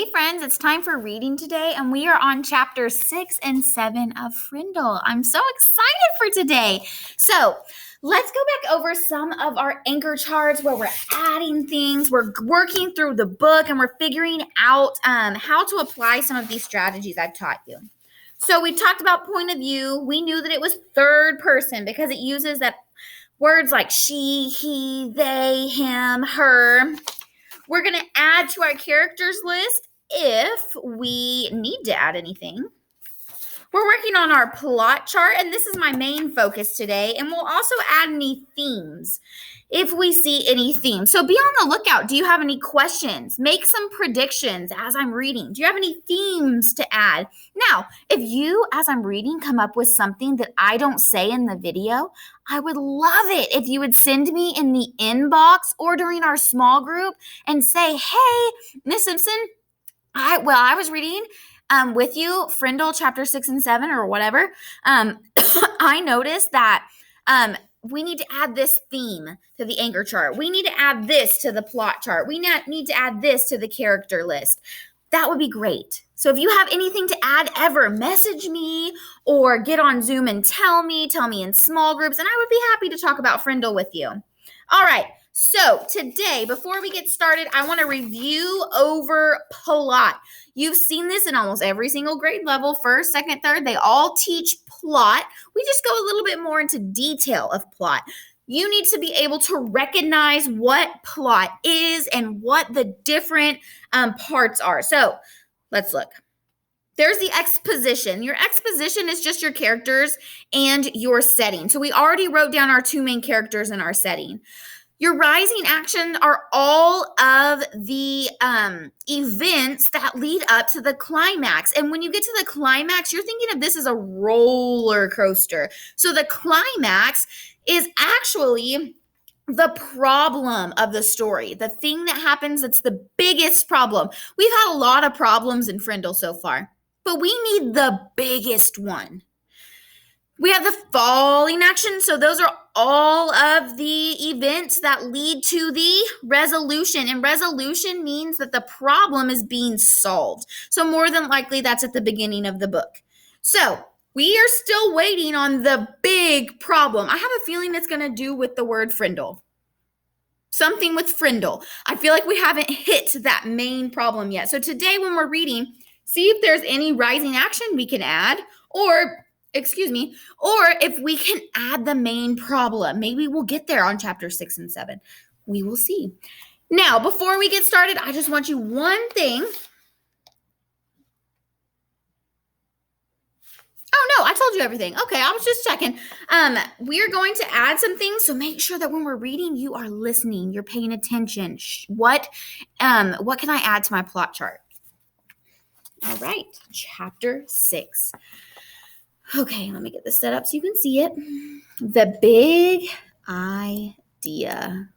Hey friends, it's time for reading today, and we are on chapters 6 and 7 of Frindle. I'm so excited for today. So let's go back over some of our anchor charts where we're adding things, we're working through the book, and we're figuring out how to apply some of these strategies I've taught you. So we talked about point of view. We knew that it was third person because it uses that words like she, he, they, him, her. We're going to add to our characters list if we need to add anything. We're working on our plot chart, and this is my main focus today, and we'll also add any themes if we see any themes. So be on the lookout. Do you have any questions? Make some predictions as I'm reading. Do you have any themes to add? Now, if you, as I'm reading, come up with something that I don't say in the video, I would love it if you would send me in the inbox or during our small group and say, hey, Miss Simpson, I was reading with you, Frindle chapter 6 and 7 or whatever. I noticed that we need to add this theme to the anchor chart. We need to add this to the plot chart. We need to add this to the character list. That would be great. So if you have anything to add ever, message me or get on Zoom and tell me in small groups, and I would be happy to talk about Frindle with you. All right. So today, before we get started, I want to review over plot. You've seen this in almost every single grade level, first, second, third. They all teach plot. We just go a little bit more into detail of plot. You need to be able to recognize what plot is and what the different parts are. So let's look. There's the exposition. Your exposition is just your characters and your setting. So we already wrote down our two main characters in our setting. Your rising action are all of the events that lead up to the climax. And when you get to the climax, you're thinking of this as a roller coaster. So the climax is actually the problem of the story, the thing that happens that's the biggest problem. We've had a lot of problems in Frindle so far, but we need the biggest one. We have the falling action. So those are all of the events that lead to the resolution. And resolution means that the problem is being solved. So more than likely, that's at the beginning of the book. So we are still waiting on the big problem. I have a feeling it's going to do with the word Frindle. Something with Frindle. I feel like we haven't hit that main problem yet. So today when we're reading, see if there's any rising action we can add, or if we can add the main problem. Maybe we'll get there on chapter 6 and 7. We will see. Now, before we get started, I just want you one thing. Oh, no, I told you everything. Okay, I was just checking. We are going to add some things, so make sure that when we're reading, you are listening. You're paying attention. What can I add to my plot chart? All right, chapter 6. Okay, let me get this set up so you can see it. The big idea.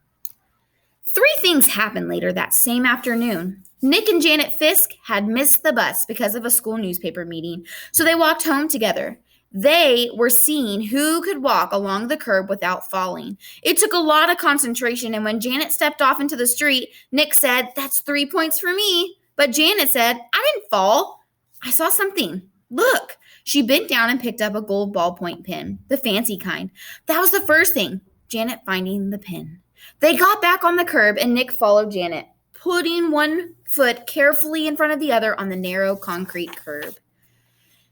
3 things happened later that same afternoon. Nick and Janet Fisk had missed the bus because of a school newspaper meeting, so they walked home together. They were seeing who could walk along the curb without falling. It took a lot of concentration, and when Janet stepped off into the street, Nick said, "That's 3 points for me." But Janet said, "I didn't fall. I saw something. Look." She bent down and picked up a gold ballpoint pen, the fancy kind. That was the first thing, Janet finding the pen. They got back on the curb, and Nick followed Janet, putting one foot carefully in front of the other on the narrow concrete curb.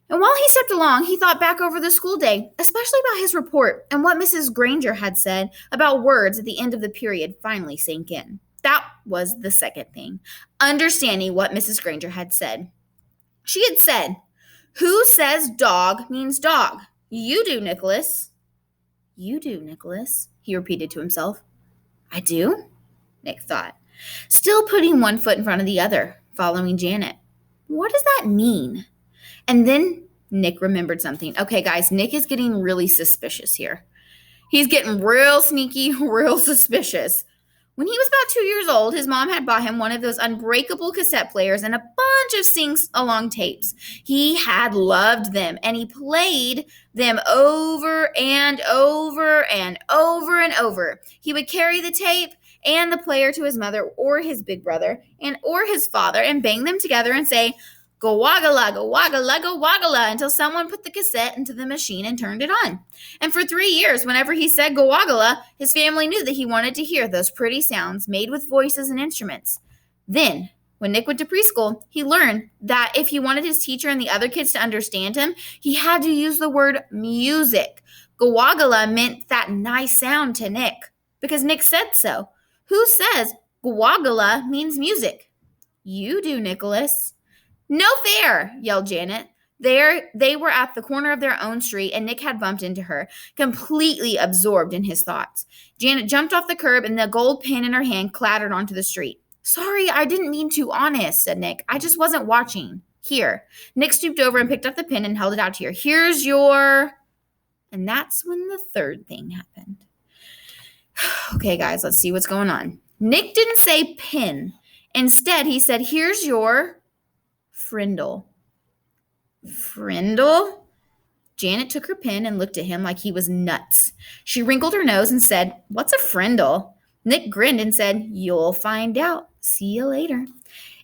And while he stepped along, he thought back over the school day, especially about his report, and what Mrs. Granger had said about words at the end of the period finally sank in. That was the second thing, understanding what Mrs. Granger had said. She had said, "Who says dog means dog? You do, Nicholas." "You do, Nicholas," he repeated to himself. "I do?" Nick thought, still putting one foot in front of the other, following Janet. What does that mean? And then Nick remembered something. Okay, guys, Nick is getting really suspicious here. He's getting real sneaky, real suspicious. When he was about 2 years old, his mom had bought him one of those unbreakable cassette players and a bunch of sing-along tapes. He had loved them, and he played them over and over and over and over. He would carry the tape, and the player to his mother or his big brother or his father and bang them together and say, go wagala, go wagala, go wagala, until someone put the cassette into the machine and turned it on. And for 3 years, whenever he said go wagala, his family knew that he wanted to hear those pretty sounds made with voices and instruments. Then, when Nick went to preschool, he learned that if he wanted his teacher and the other kids to understand him, he had to use the word music. Gawagala meant that nice sound to Nick, because Nick said so. Who says Gawagala means music? You do, Nicholas. No fair, yelled Janet. They were at the corner of their own street, and Nick had bumped into her, completely absorbed in his thoughts. Janet jumped off the curb, and the gold pin in her hand clattered onto the street. Sorry, I didn't mean to, honest, said Nick. I just wasn't watching. Here. Nick stooped over and picked up the pin and held it out to her. Here's your... And that's when the third thing happened. Okay, guys, let's see what's going on. Nick didn't say pin. Instead, he said, here's your Frindle. Frindle? Janet took her pin and looked at him like he was nuts. She wrinkled her nose and said, what's a Frindle? Nick grinned and said, you'll find out. See you later.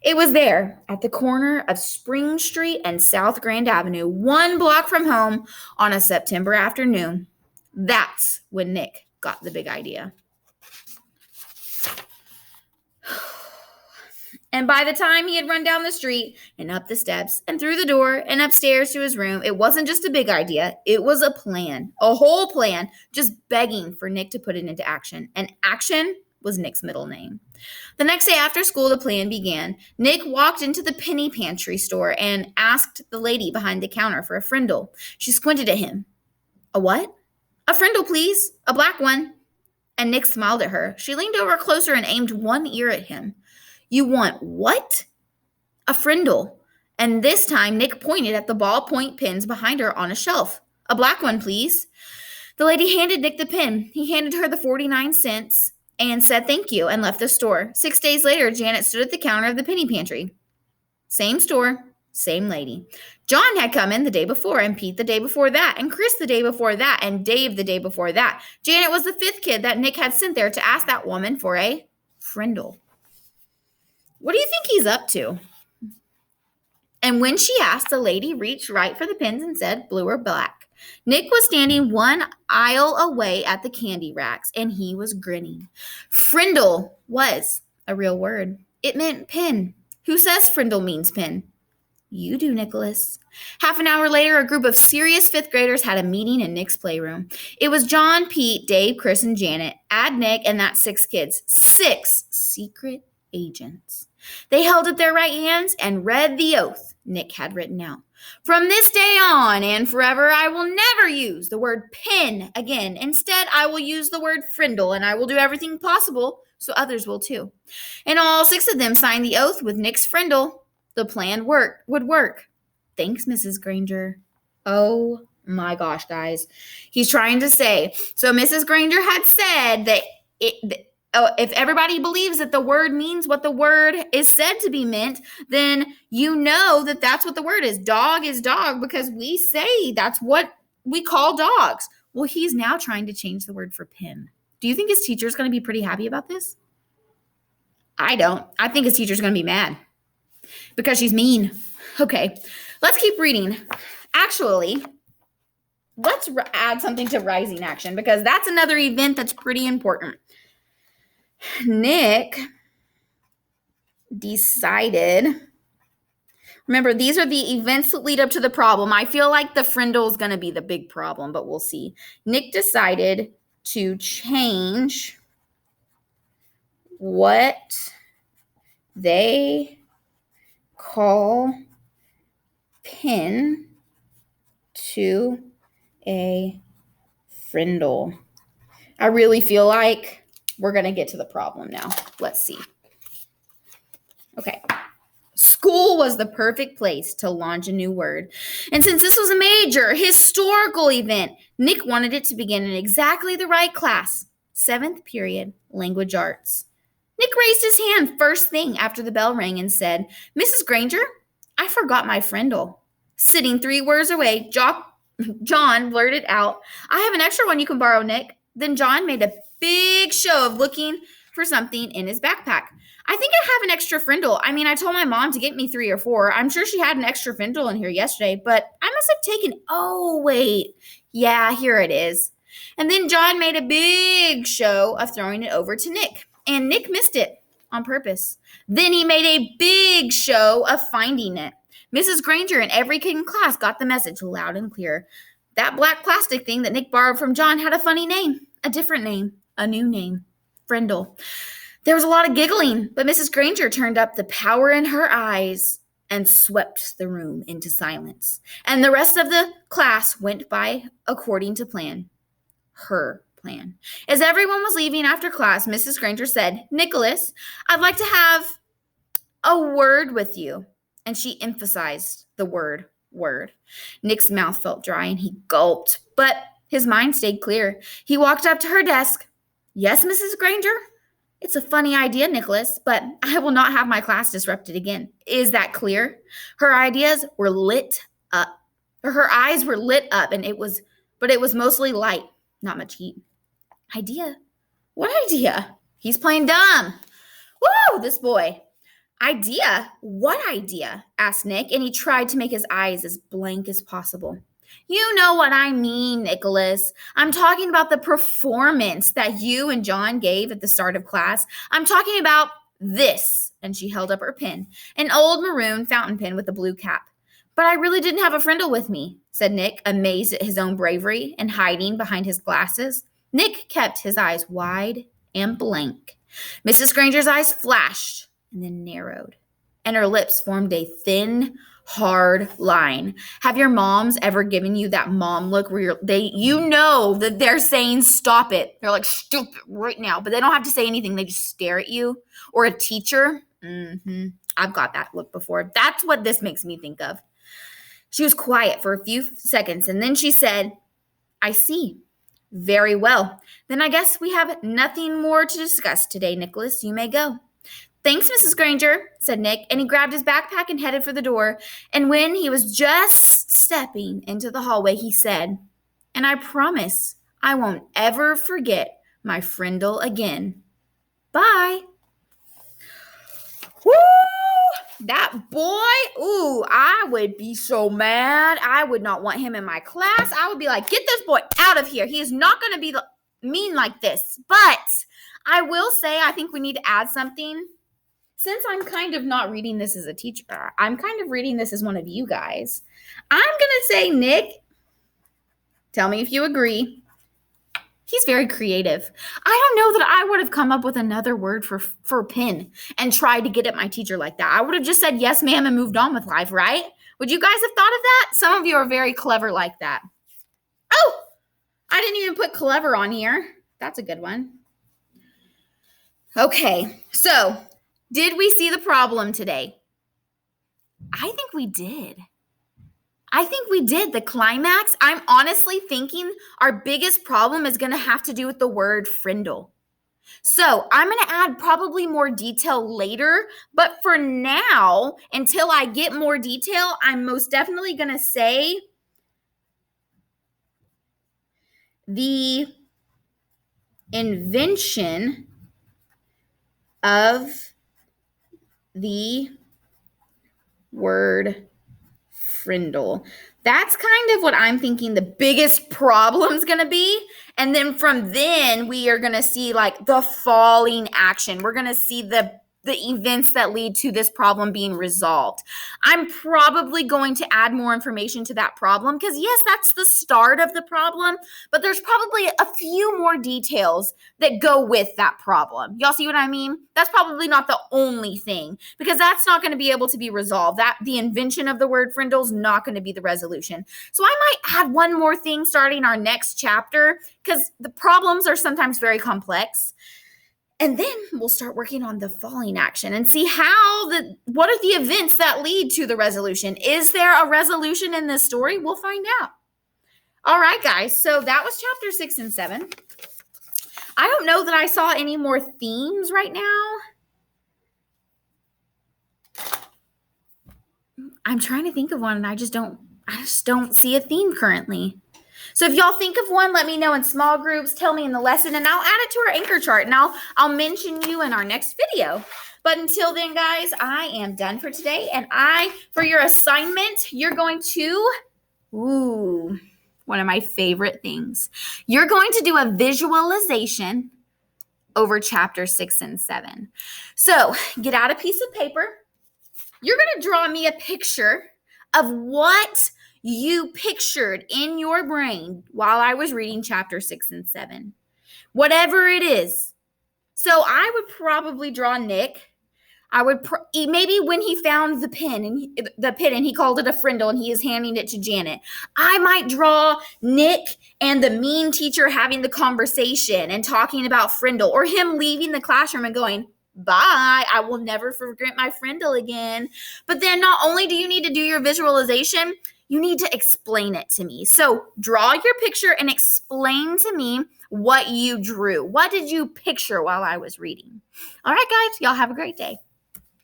It was there at the corner of Spring Street and South Grand Avenue, 1 block from home on a September afternoon. That's when Nick got the big idea. And by the time he had run down the street and up the steps and through the door and upstairs to his room, it wasn't just a big idea. It was a plan, a whole plan, just begging for Nick to put it into action. And action was Nick's middle name. The next day after school, the plan began. Nick walked into the penny pantry store and asked the lady behind the counter for a Frindle. She squinted at him. A what? A Frindle, please. A black one. And Nick smiled at her. She leaned over closer and aimed one ear at him. You want what? A Frindle. And this time, Nick pointed at the ballpoint pens behind her on a shelf. A black one, please. The lady handed Nick the pen. He handed her the 49 cents and said thank you and left the store. 6 days later, Janet stood at the counter of the penny pantry. Same store, same lady. John had come in the day before, and Pete the day before that, and Chris the day before that, and Dave the day before that. Janet was the 5th kid that Nick had sent there to ask that woman for a Frindle. What do you think he's up to? And when she asked, the lady reached right for the pens and said blue or black. Nick was standing 1 aisle away at the candy racks, and he was grinning. Frindle was a real word. It meant pin. Who says Frindle means pin? You do, Nicholas. Half an hour later, a group of serious 5th graders had a meeting in Nick's playroom. It was John, Pete, Dave, Chris, and Janet. Add Nick, and that's 6 kids. 6 secret agents. They held up their right hands and read the oath Nick had written out. From this day on and forever, I will never use the word pin again. Instead, I will use the word Frindle, and I will do everything possible so others will too. And all 6 of them signed the oath with Nick's Frindle. The plan would work. Thanks, Mrs. Granger. Oh my gosh, guys. He's trying to say, so Mrs. Granger had said that if everybody believes that the word means what the word is said to be meant, then you know that that's what the word is. Dog is dog because we say that's what we call dogs. Well, he's now trying to change the word for pin. Do you think his teacher's going to be pretty happy about this? I don't. I think his teacher's going to be mad because she's mean. Okay, let's keep reading. Actually, let's add something to Rising Action because that's another event that's pretty important. Nick decided, remember, these are the events that lead up to the problem. I feel like the Frindle is going to be the big problem, but we'll see. Nick decided to change what they call pin to a Frindle. I really feel like we're going to get to the problem now. Let's see. Okay. School was the perfect place to launch a new word. And since this was a major historical event, Nick wanted it to begin in exactly the right class. 7th period, language arts. Nick raised his hand first thing after the bell rang and said, Mrs. Granger, I forgot my Frindle. Sitting 3 words away, John blurted out, I have an extra one you can borrow, Nick. Then John made a big show of looking for something in his backpack. I think I have an extra Frindle. I mean, I told my mom to get me 3 or 4. I'm sure she had an extra Frindle in here yesterday, but I must have taken, oh, wait. Yeah, here it is. And then John made a big show of throwing it over to Nick, and Nick missed it on purpose. Then he made a big show of finding it. Mrs. Granger and every kid in class got the message loud and clear. That black plastic thing that Nick borrowed from John had a funny name, a different name, a new name, Frindle. There was a lot of giggling, but Mrs. Granger turned up the power in her eyes and swept the room into silence. And the rest of the class went by according to plan. Her plan. As everyone was leaving after class, Mrs. Granger said, "Nicholas, I'd like to have a word with you." And she emphasized the word. Nick's mouth felt dry and he gulped, but his mind stayed clear. He walked up to her desk. "Yes, Mrs. Granger? It's a funny idea, Nicholas, but I will not have my class disrupted again. Is that clear?" Her ideas were lit up. Her eyes were lit up, and it was mostly light, not much heat. Idea? What idea? He's playing dumb. Woo, this boy. Idea? What idea? Asked Nick, and he tried to make his eyes as blank as possible. You know what I mean, Nicholas. I'm talking about the performance that you and John gave at the start of class. I'm talking about this. And she held up her pen, an old maroon fountain pen with a blue cap. But I really didn't have a Frindle with me, said Nick, amazed at his own bravery and hiding behind his glasses. Nick kept his eyes wide and blank. Mrs. Granger's eyes flashed and then narrowed, and her lips formed a thin, hard line. Have your moms ever given you that mom look where you know that they're saying stop it? They're like, stop it right now, but they don't have to say anything. They just stare at you. Or a teacher. I've got that look before. That's what this makes me think of. She was quiet for a few seconds, and then she said, I see. Very well. Then I guess we have nothing more to discuss today, Nicholas. You may go. Thanks, Mrs. Granger, said Nick, and he grabbed his backpack and headed for the door. And when he was just stepping into the hallway, he said, and I promise I won't ever forget my Frindle again. Bye. Woo! That boy, ooh, I would be so mad. I would not want him in my class. I would be like, get this boy out of here. He is not going to be mean like this. But I will say I think we need to add something. Since I'm kind of not reading this as a teacher, I'm kind of reading this as one of you guys. I'm going to say, Nick, tell me if you agree. He's very creative. I don't know that I would have come up with another word for pin and tried to get at my teacher like that. I would have just said, yes, ma'am, and moved on with life, right? Would you guys have thought of that? Some of you are very clever like that. Oh, I didn't even put clever on here. That's a good one. Okay, so did we see the problem today? I think we did. The climax, I'm honestly thinking our biggest problem is going to have to do with the word Frindle. So I'm going to add probably more detail later, but for now, until I get more detail, I'm most definitely going to say the invention of the word Frindle. That's kind of what I'm thinking the biggest problem's going to be. And then from then, we are going to see like the falling action. We're going to see the events that lead to this problem being resolved. I'm probably going to add more information to that problem because, yes, that's the start of the problem, but there's probably a few more details that go with that problem. Y'all see what I mean? That's probably not the only thing because that's not going to be able to be resolved. That the invention of the word Frindle is not going to be the resolution. So I might add one more thing starting our next chapter because the problems are sometimes very complex. And then we'll start working on the falling action and see what are the events that lead to the resolution? Is there a resolution in this story? We'll find out. All right, guys. So that was chapter 6 and 7. I don't know that I saw any more themes right now. I'm trying to think of one and I just don't see a theme currently. So if y'all think of one, let me know in small groups, tell me in the lesson, and I'll add it to our anchor chart, and I'll mention you in our next video. But until then, guys, I am done for today, and for your assignment, you're going to, one of my favorite things. You're going to do a visualization over chapter 6 and 7. So get out a piece of paper. You're going to draw me a picture of what you pictured in your brain while I was reading chapter 6 and 7. Whatever it is. So I would probably draw Nick. I would maybe when he found the pen and he called it a Frindle and he is handing it to Janet. I might draw Nick and the mean teacher having the conversation and talking about Frindle, or him leaving the classroom and going, bye, I will never forget my Frindle again. But then not only do you need to do your visualization, you need to explain it to me. So draw your picture and explain to me what you drew. What did you picture while I was reading? All right, guys, y'all have a great day.